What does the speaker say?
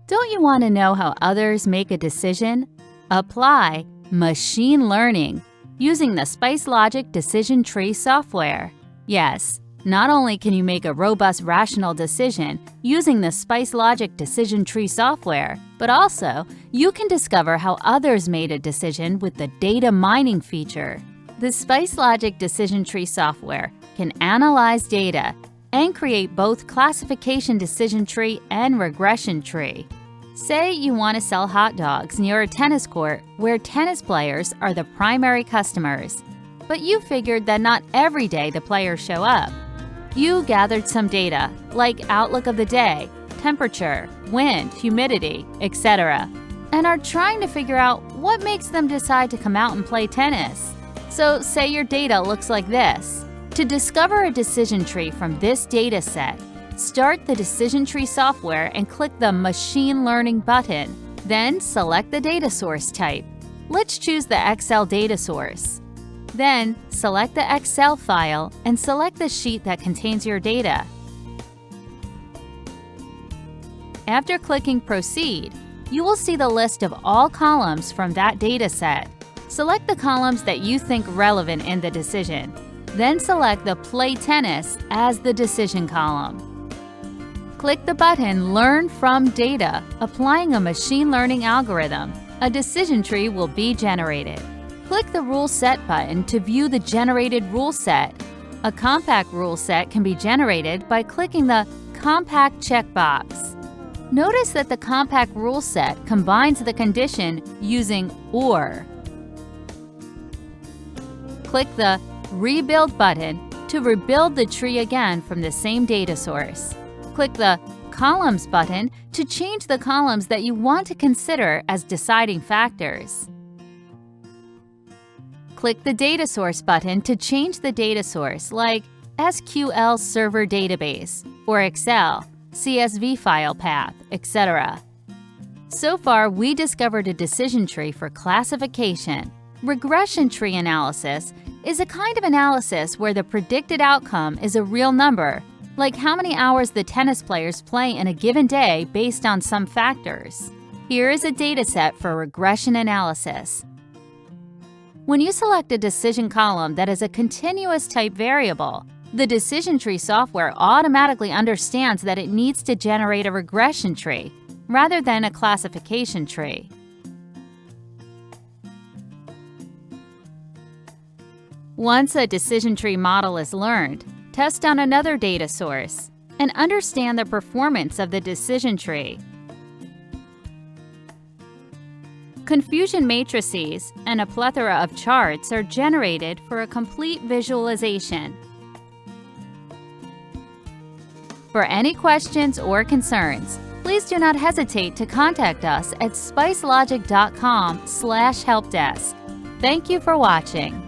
Don't you want to know how others make a decision? Apply machine learning using the SpiceLogic Decision Tree software. Yes, not only can you make a robust rational decision using the SpiceLogic Decision Tree software, but also you can discover how others made a decision with the data mining feature. The SpiceLogic Decision Tree software can analyze data and create both classification decision tree and regression tree. Say you want to sell hot dogs near a tennis court where tennis players are the primary customers, but you figured that not every day the players show up. You gathered some data, like outlook of the day, temperature, wind, humidity, etc., and are trying to figure out what makes them decide to come out and play tennis. So say your data looks like this. To discover a decision tree from this data set, start the Decision Tree software and click the Machine Learning button. Then select the data source type. Let's choose the Excel data source. Then select the Excel file and select the sheet that contains your data. After clicking Proceed, you will see the list of all columns from that data set. Select the columns that you think relevant in the decision. Then select the Play Tennis as the decision column. Click the button Learn from Data. Applying a machine learning algorithm, a decision tree will be generated. Click the Rule Set button to view the generated rule set. A compact rule set can be generated by clicking the Compact checkbox. Notice that the compact rule set combines the condition using OR. Click the Rebuild button to rebuild the tree again from the same data source. Click the Columns button to change the columns that you want to consider as deciding factors. Click the Data Source button to change the data source, like SQL Server database or Excel, CSV file path, etc. So far, we discovered a decision tree for classification. Regression tree analysis is a kind of analysis where the predicted outcome is a real number, like how many hours the tennis players play in a given day based on some factors. Here is a dataset for regression analysis. When you select a decision column that is a continuous type variable, the decision tree software automatically understands that it needs to generate a regression tree rather than a classification tree. Once a decision tree model is learned, test on another data source and understand the performance of the decision tree. Confusion matrices and a plethora of charts are generated for a complete visualization. For any questions or concerns, please do not hesitate to contact us at spicelogic.com/helpdesk. Thank you for watching.